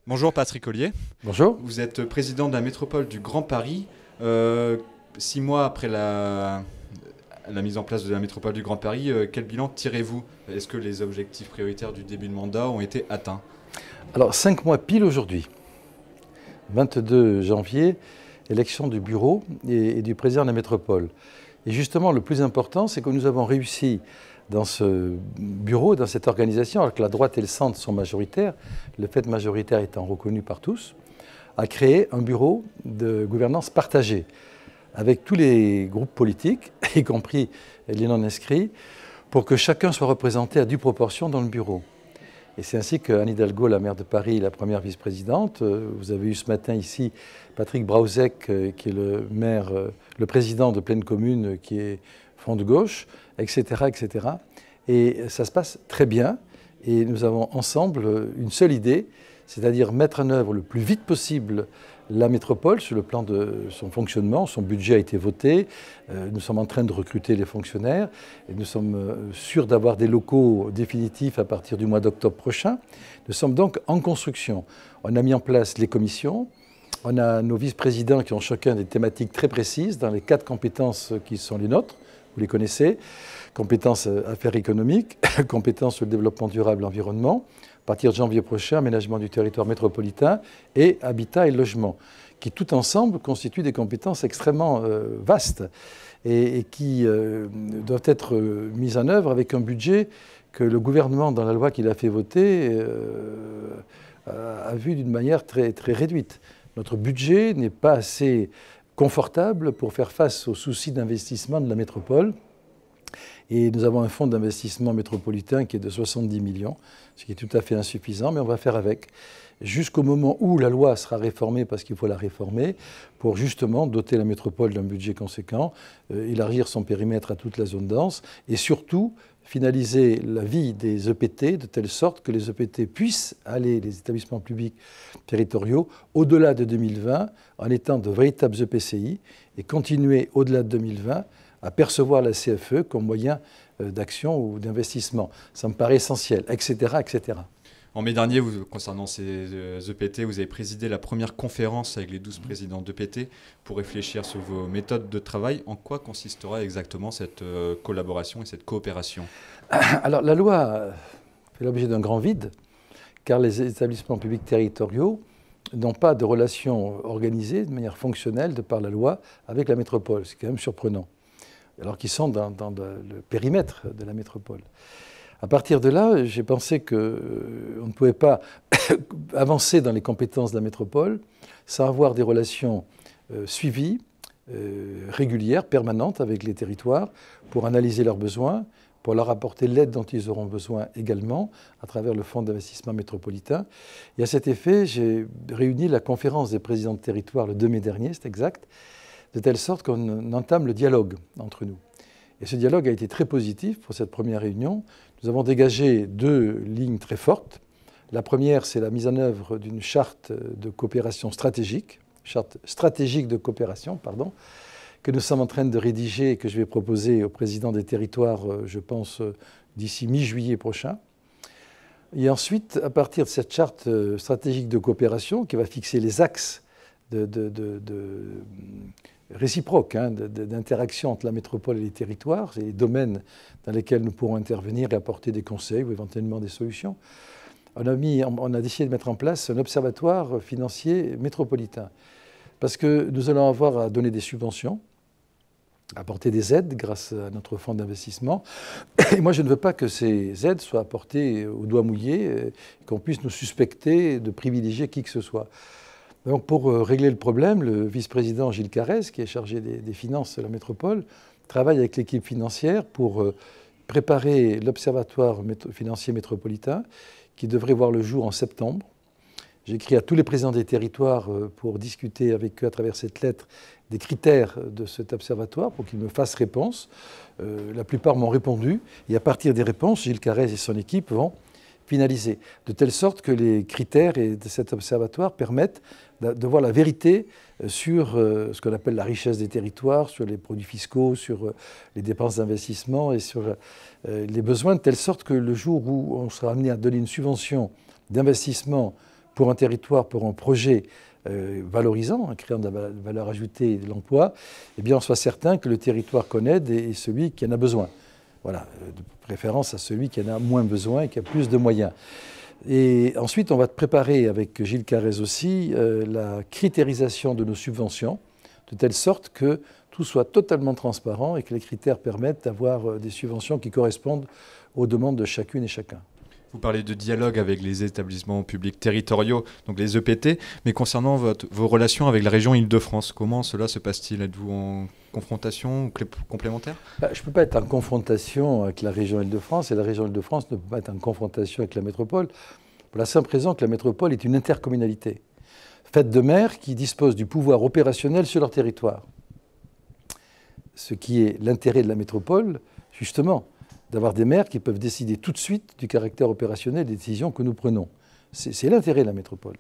Bonjour Patrick Ollier, Bonjour. vous êtes président de la métropole du Grand Paris. 6 mois après la mise en place de la métropole du Grand Paris, quel bilan tirez-vous? Est-ce que les objectifs prioritaires du début de mandat ont été atteints? Alors, 5 mois pile aujourd'hui, 22 janvier, élection du bureau et du président de la métropole. Et justement, le plus important, c'est que nous avons réussi dans ce bureau, dans cette organisation, alors que la droite et le centre sont majoritaires, le fait majoritaire étant reconnu par tous, à créer un bureau de gouvernance partagée avec tous les groupes politiques, y compris les non-inscrits, pour que chacun soit représenté à due proportion dans le bureau. Et c'est ainsi qu'Anne Hidalgo, la maire de Paris, la première vice-présidente, vous avez eu ce matin ici Patrick Brausek, qui est le président de Pleine Commune, qui est Front de gauche, etc., etc. Et ça se passe très bien. Et nous avons ensemble une seule idée, c'est-à-dire mettre en œuvre le plus vite possible la métropole sur le plan de son fonctionnement. Son budget a été voté. Nous sommes en train de recruter les fonctionnaires et nous sommes sûrs d'avoir des locaux définitifs à partir du mois d'octobre prochain. Nous sommes donc en construction. On a mis en place les commissions. On a nos vice-présidents qui ont chacun des thématiques très précises dans les 4 compétences qui sont les nôtres. Vous les connaissez. Compétences affaires économiques, compétences sur le développement durable et l'environnement. À partir de janvier prochain, aménagement du territoire métropolitain et habitat et logement, qui tout ensemble constituent des compétences extrêmement vastes et qui doivent être mises en œuvre avec un budget que le gouvernement, dans la loi qu'il a fait voter, a vu d'une manière très, très réduite. Notre budget n'est pas assez confortable pour faire face aux soucis d'investissement de la métropole. Et nous avons un fonds d'investissement métropolitain qui est de 70 millions, ce qui est tout à fait insuffisant, mais on va faire avec, jusqu'au moment où la loi sera réformée, parce qu'il faut la réformer, pour justement doter la métropole d'un budget conséquent, élargir son périmètre à toute la zone dense, et surtout finaliser la vie des EPT de telle sorte que les EPT puissent aller, les établissements publics territoriaux, au-delà de 2020, en étant de véritables EPCI, et continuer au-delà de 2020 à percevoir la CFE comme moyen d'action ou d'investissement. Ça me paraît essentiel, etc., etc. En mai dernier, concernant ces EPT, vous avez présidé la première conférence avec les 12 présidents d'EPT pour réfléchir sur vos méthodes de travail. En quoi consistera exactement cette collaboration et cette coopération? Alors la loi fait l'objet d'un grand vide, car les établissements publics territoriaux n'ont pas de relation organisée de manière fonctionnelle de par la loi avec la métropole. C'est quand même surprenant, alors qu'ils sont dans le périmètre de la métropole. À partir de là, j'ai pensé qu'on ne pouvait pas avancer dans les compétences de la métropole sans avoir des relations suivies, régulières, permanentes avec les territoires pour analyser leurs besoins, pour leur apporter l'aide dont ils auront besoin également à travers le fonds d'investissement métropolitain. Et à cet effet, j'ai réuni la conférence des présidents de territoire le 2 mai dernier, c'est exact, de telle sorte qu'on entame le dialogue entre nous. Et ce dialogue a été très positif pour cette première réunion. Nous avons dégagé 2 lignes très fortes. La première, c'est la mise en œuvre d'une charte de coopération stratégique, charte stratégique de coopération, pardon, que nous sommes en train de rédiger et que je vais proposer au président des territoires, je pense, d'ici mi-juillet prochain. Et ensuite, à partir de cette charte stratégique de coopération qui va fixer les axes réciproque d'interaction entre la métropole et les territoires, et les domaines dans lesquels nous pourrons intervenir et apporter des conseils ou éventuellement des solutions. On a décidé de mettre en place un observatoire financier métropolitain, parce que nous allons avoir à donner des subventions, apporter des aides grâce à notre fonds d'investissement. Et moi, je ne veux pas que ces aides soient apportées au doigt mouillé, qu'on puisse nous suspecter de privilégier qui que ce soit. Donc pour régler le problème, le vice-président Gilles Carrez, qui est chargé des finances de la métropole, travaille avec l'équipe financière pour préparer l'observatoire financier métropolitain qui devrait voir le jour en septembre. J'ai écrit à tous les présidents des territoires pour discuter avec eux à travers cette lettre des critères de cet observatoire pour qu'ils me fassent réponse. La plupart m'ont répondu et à partir des réponses, Gilles Carrez et son équipe vont finaliser, de telle sorte que les critères de cet observatoire permettent de voir la vérité sur ce qu'on appelle la richesse des territoires, sur les produits fiscaux, sur les dépenses d'investissement et sur les besoins, de telle sorte que le jour où on sera amené à donner une subvention d'investissement pour un territoire, pour un projet valorisant, créant de la valeur ajoutée et de l'emploi, eh bien on soit certain que le territoire qu'on aide est celui qui en a besoin. Voilà, de préférence à celui qui en a moins besoin et qui a plus de moyens. Et ensuite, on va préparer avec Gilles Carrez aussi la critérisation de nos subventions, de telle sorte que tout soit totalement transparent et que les critères permettent d'avoir des subventions qui correspondent aux demandes de chacune et chacun. Vous parlez de dialogue avec les établissements publics territoriaux, donc les EPT, mais concernant vos relations avec la région Île-de-France, comment cela se passe-t-il? Êtes-vous en confrontation ou complémentaire? Je ne peux pas être en confrontation avec la région Île-de-France et la région Île-de-France ne peut pas être en confrontation avec la métropole, pour la simple raison que la métropole est une intercommunalité, faite de maires qui disposent du pouvoir opérationnel sur leur territoire. Ce qui est l'intérêt de la métropole, justement, d'avoir des maires qui peuvent décider tout de suite du caractère opérationnel des décisions que nous prenons. C'est l'intérêt de la métropole.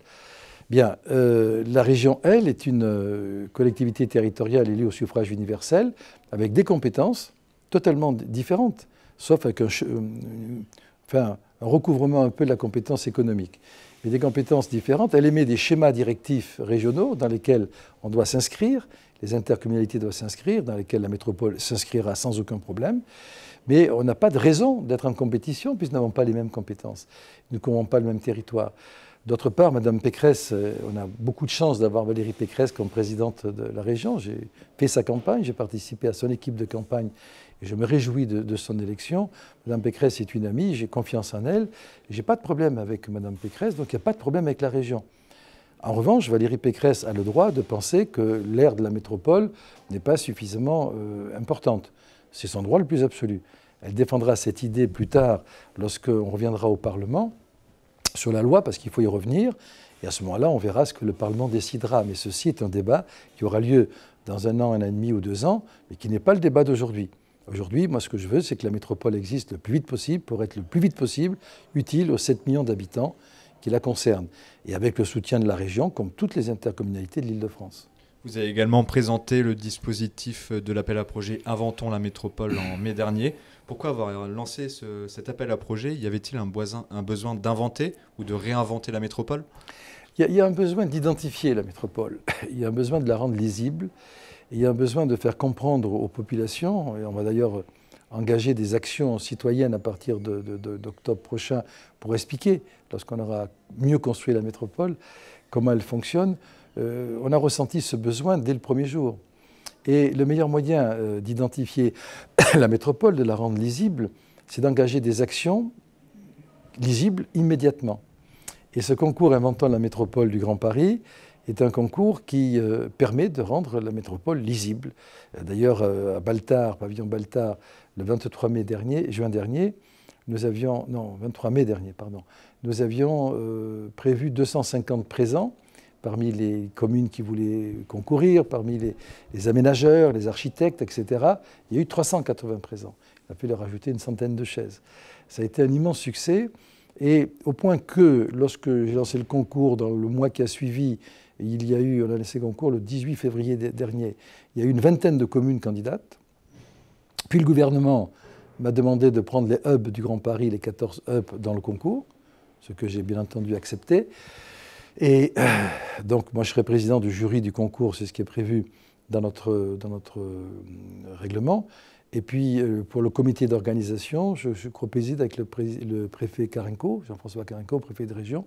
Bien, la région, elle, est une collectivité territoriale élue au suffrage universel, avec des compétences totalement différentes, sauf avec un recouvrement un peu de la compétence économique. Mais des compétences différentes, elle émet des schémas directifs régionaux dans lesquels on doit s'inscrire, les intercommunalités doivent s'inscrire, dans lesquelles la métropole s'inscrira sans aucun problème. Mais on n'a pas de raison d'être en compétition puisque nous n'avons pas les mêmes compétences. Nous ne couvrons pas le même territoire. D'autre part, Mme Pécresse, on a beaucoup de chance d'avoir Valérie Pécresse comme présidente de la région. J'ai fait sa campagne, j'ai participé à son équipe de campagne et je me réjouis de son élection. Mme Pécresse est une amie, j'ai confiance en elle. Je n'ai pas de problème avec Mme Pécresse, donc il n'y a pas de problème avec la région. En revanche, Valérie Pécresse a le droit de penser que l'aire de la métropole n'est pas suffisamment importante. C'est son droit le plus absolu. Elle défendra cette idée plus tard lorsqu'on reviendra au Parlement sur la loi, parce qu'il faut y revenir. Et à ce moment-là, on verra ce que le Parlement décidera. Mais ceci est un débat qui aura lieu dans 1 an, 1 an et demi ou 2 ans, mais qui n'est pas le débat d'aujourd'hui. Aujourd'hui, moi, ce que je veux, c'est que la métropole existe le plus vite possible pour être le plus vite possible utile aux 7 millions d'habitants qui la concernent. Et avec le soutien de la région, comme toutes les intercommunalités de l'Île-de-France. Vous avez également présenté le dispositif de l'appel à projet Inventons la métropole en mai dernier. Pourquoi avoir lancé cet appel à projet? Y avait-il un besoin d'inventer ou de réinventer la métropole? Il y a un besoin d'identifier la métropole. Il y a un besoin de la rendre lisible. Il y a un besoin de faire comprendre aux populations, et on va d'ailleurs engager des actions citoyennes à partir d'octobre prochain pour expliquer, lorsqu'on aura mieux construit la métropole, comment elle fonctionne. On a ressenti ce besoin dès le premier jour. Et le meilleur moyen d'identifier la métropole, de la rendre lisible, c'est d'engager des actions lisibles immédiatement. Et ce concours Inventons la métropole du Grand Paris est un concours qui permet de rendre la métropole lisible. D'ailleurs, à Baltard, pavillon Baltard, le 23 juin dernier, nous avions, non, 23 mai dernier, pardon, nous avions prévu 250 présents parmi les communes qui voulaient concourir, parmi les aménageurs, les architectes, etc. Il y a eu 380 présents. Il a fallu leur ajouter une centaine de chaises. Ça a été un immense succès, et au point que, lorsque j'ai lancé le concours dans le mois qui a suivi, on a lancé le concours le 18 février dernier, il y a eu une vingtaine de communes candidates. Puis le gouvernement m'a demandé de prendre les hubs du Grand Paris, les 14 hubs dans le concours, ce que j'ai bien entendu accepté. Et donc, moi, je serai président du jury du concours, c'est ce qui est prévu dans notre règlement. Et puis, pour le comité d'organisation, je co-préside avec le préfet Carenco, Jean-François Carenco, préfet de région,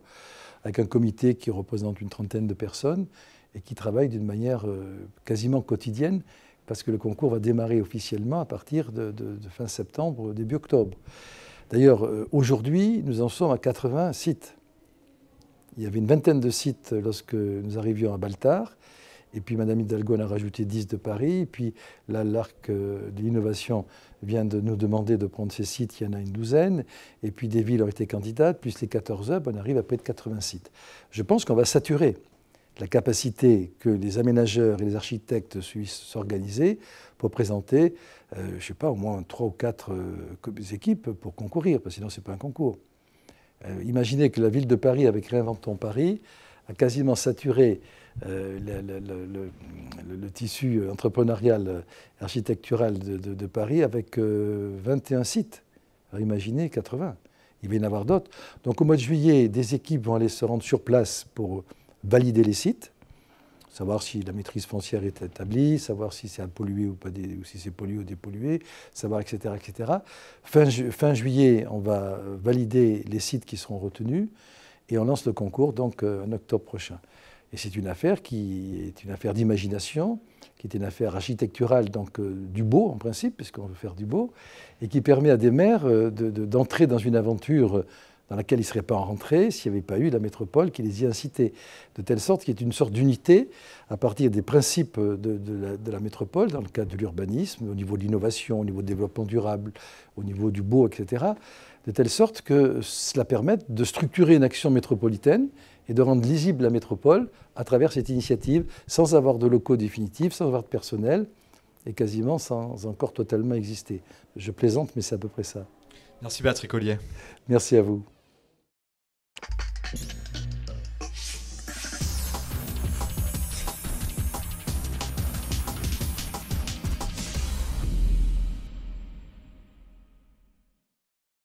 avec un comité qui représente une trentaine de personnes et qui travaille d'une manière quasiment quotidienne, parce que le concours va démarrer officiellement à partir de fin septembre, début octobre. D'ailleurs, aujourd'hui, nous en sommes à 80 sites. Il y avait une vingtaine de sites lorsque nous arrivions à Baltard, et puis Mme Hidalgo en a rajouté 10 de Paris, et puis là, l'Arc de l'Innovation vient de nous demander de prendre ces sites, il y en a une douzaine, et puis des villes ont été candidates, plus les 14 hubs, on arrive à près de 80 sites. Je pense qu'on va saturer la capacité que les aménageurs et les architectes puissent s'organiser pour présenter, je ne sais pas, au moins 3 ou 4 équipes pour concourir, parce que sinon ce n'est pas un concours. Imaginez que la ville de Paris, avec Réinventons Paris, a quasiment saturé le tissu entrepreneurial, architectural de Paris avec 21 sites. Alors imaginez 80. il va y en avoir d'autres. Donc au mois de juillet, des équipes vont aller se rendre sur place pour valider les sites, savoir si la maîtrise foncière est établie, savoir si c'est pollué ou pas, ou si c'est pollué ou dépollué, savoir, etc., etc. Fin juillet, on va valider les sites qui seront retenus et on lance le concours donc en octobre prochain. Et c'est une affaire qui est une affaire d'imagination, qui est une affaire architecturale, donc du beau en principe, puisqu'on veut faire du beau, et qui permet à des maires d'entrer dans une aventure dans laquelle ils ne seraient pas rentrés s'il n'y avait pas eu la métropole qui les y incitait. De telle sorte qu'il y ait une sorte d'unité à partir des principes de la métropole, dans le cadre de l'urbanisme, au niveau de l'innovation, au niveau du développement durable, au niveau du beau, etc. De telle sorte que cela permette de structurer une action métropolitaine et de rendre lisible la métropole à travers cette initiative, sans avoir de locaux définitifs, sans avoir de personnel, et quasiment sans encore totalement exister. Je plaisante, mais c'est à peu près ça. Merci Patrick Ollier. Merci à vous.